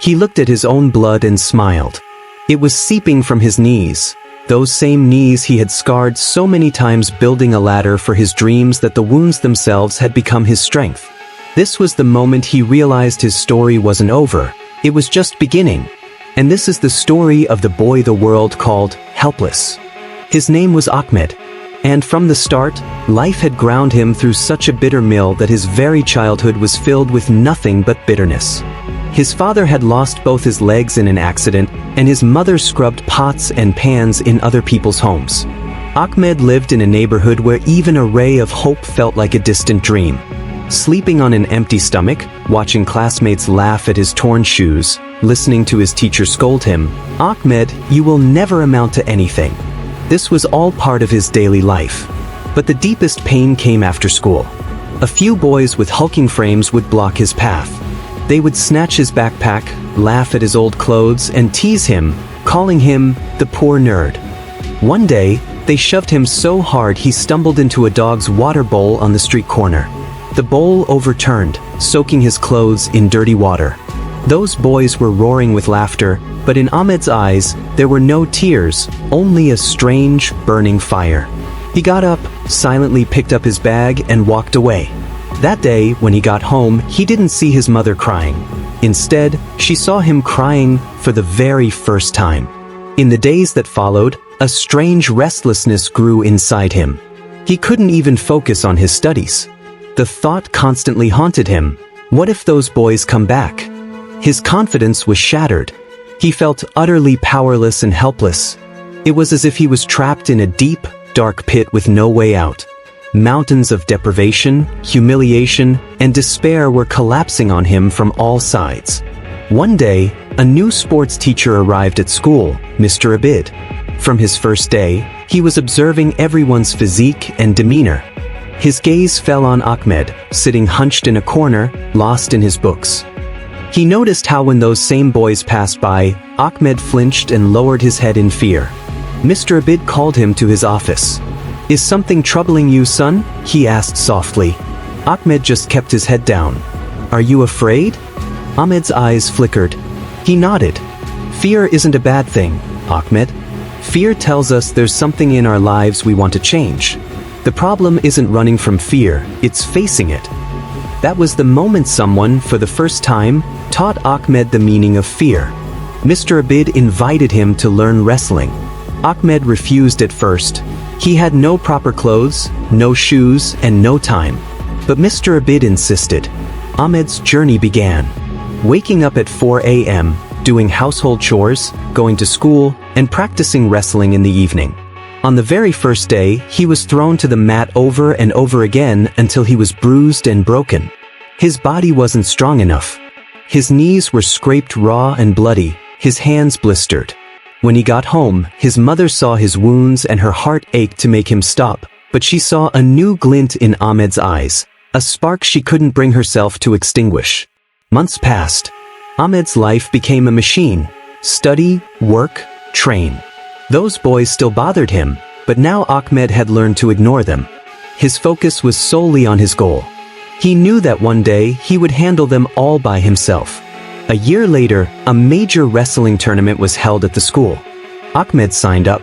He looked at his own blood and smiled. It was seeping from his knees, those same knees he had scarred so many times building a ladder for his dreams that the wounds themselves had become his strength. This was the moment he realized his story wasn't over, it was just beginning. And this is the story of the boy the world called helpless. His name was Ahmed. And from the start, life had ground him through such a bitter mill that his very childhood was filled with nothing but bitterness. His father had lost both his legs in an accident, and his mother scrubbed pots and pans in other people's homes. Ahmed lived in a neighborhood where even a ray of hope felt like a distant dream. Sleeping on an empty stomach, watching classmates laugh at his torn shoes, listening to his teacher scold him, "Ahmed, you will never amount to anything." This was all part of his daily life. But the deepest pain came after school. A few boys with hulking frames would block his path. They would snatch his backpack, laugh at his old clothes, and tease him, calling him the poor nerd. One day, they shoved him so hard he stumbled into a dog's water bowl on the street corner. The bowl overturned, soaking his clothes in dirty water. Those boys were roaring with laughter, but in Ahmed's eyes, there were no tears, only a strange, burning fire. He got up, silently picked up his bag, and walked away. That day, when he got home, he didn't see his mother crying. Instead, she saw him crying for the very first time. In the days that followed, a strange restlessness grew inside him. He couldn't even focus on his studies. The thought constantly haunted him. What if those boys come back? His confidence was shattered. He felt utterly powerless and helpless. It was as if he was trapped in a deep, dark pit with no way out. Mountains of deprivation, humiliation, and despair were collapsing on him from all sides. One day, a new sports teacher arrived at school, Mr. Abid. From his first day, he was observing everyone's physique and demeanor. His gaze fell on Ahmed, sitting hunched in a corner, lost in his books. He noticed how when those same boys passed by, Ahmed flinched and lowered his head in fear. Mr. Abid called him to his office. "Is something troubling you, son?" he asked softly. Ahmed just kept his head down. "Are you afraid?" Ahmed's eyes flickered. He nodded. "Fear isn't a bad thing, Ahmed. Fear tells us there's something in our lives we want to change. The problem isn't running from fear, it's facing it." That was the moment someone, for the first time, taught Ahmed the meaning of fear. Mr. Abid invited him to learn wrestling. Ahmed refused at first. He had no proper clothes, no shoes, and no time. But Mr. Abid insisted. Ahmed's journey began. Waking up at 4 a.m., doing household chores, going to school, and practicing wrestling in the evening. On the very first day, he was thrown to the mat over and over again until he was bruised and broken. His body wasn't strong enough. His knees were scraped raw and bloody, his hands blistered. When he got home, his mother saw his wounds and her heart ached to make him stop, but she saw a new glint in Ahmed's eyes, a spark she couldn't bring herself to extinguish. Months passed. Ahmed's life became a machine. Study, work, train. Those boys still bothered him, but now Ahmed had learned to ignore them. His focus was solely on his goal. He knew that one day he would handle them all by himself. A year later, a major wrestling tournament was held at the school. Ahmed signed up.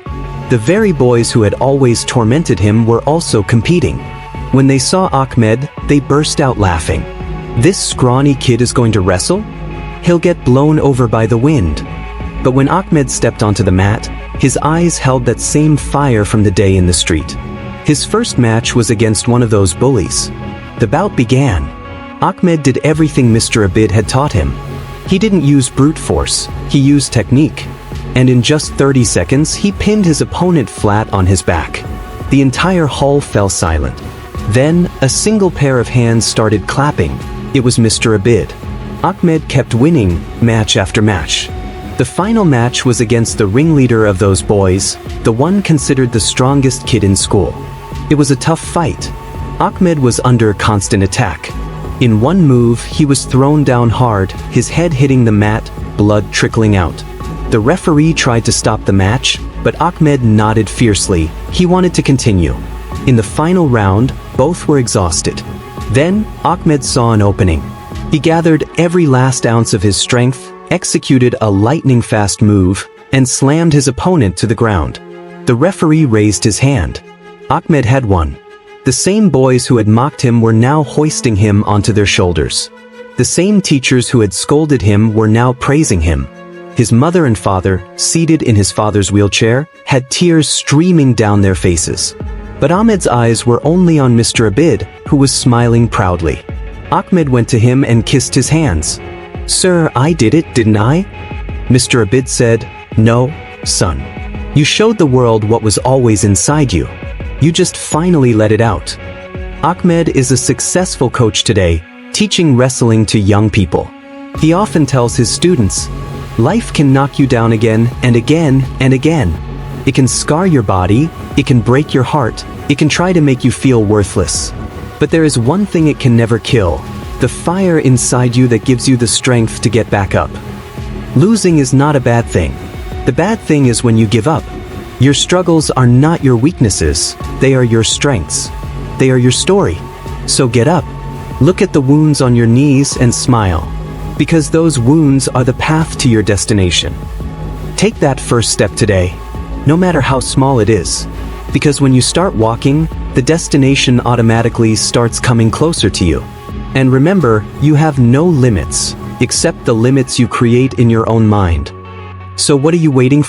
The very boys who had always tormented him were also competing. When they saw Ahmed, they burst out laughing. "This scrawny kid is going to wrestle? He'll get blown over by the wind." But when Ahmed stepped onto the mat, his eyes held that same fire from the day in the street. His first match was against one of those bullies. The bout began. Ahmed did everything Mr. Abid had taught him. He didn't use brute force, he used technique. And in just 30 seconds, he pinned his opponent flat on his back. The entire hall fell silent. Then, a single pair of hands started clapping. It was Mr. Abid. Ahmed kept winning, match after match. The final match was against the ringleader of those boys, the one considered the strongest kid in school. It was a tough fight. Ahmed was under constant attack. In one move, he was thrown down hard, his head hitting the mat, blood trickling out. The referee tried to stop the match, but Ahmed nodded fiercely. He wanted to continue. In the final round, both were exhausted. Then, Ahmed saw an opening. He gathered every last ounce of his strength, executed a lightning-fast move, and slammed his opponent to the ground. The referee raised his hand. Ahmed had won. The same boys who had mocked him were now hoisting him onto their shoulders. The same teachers who had scolded him were now praising him. His mother and father, seated in his father's wheelchair, had tears streaming down their faces. But Ahmed's eyes were only on Mr. Abid, who was smiling proudly. Ahmed went to him and kissed his hands. "Sir, I did it, didn't I?" Mr. Abid said, "No, son. You showed the world what was always inside you. You just finally let it out." Ahmed is a successful coach today, teaching wrestling to young people. He often tells his students, "Life can knock you down again and again and again. It can scar your body, it can break your heart, it can try to make you feel worthless. But there is one thing it can never kill, the fire inside you that gives you the strength to get back up." Losing is not a bad thing. The bad thing is when you give up. Your struggles are not your weaknesses, they are your strengths. They are your story. So get up. Look at the wounds on your knees and smile. Because those wounds are the path to your destination. Take that first step today, no matter how small it is. Because when you start walking, the destination automatically starts coming closer to you. And remember, you have no limits, except the limits you create in your own mind. So what are you waiting for?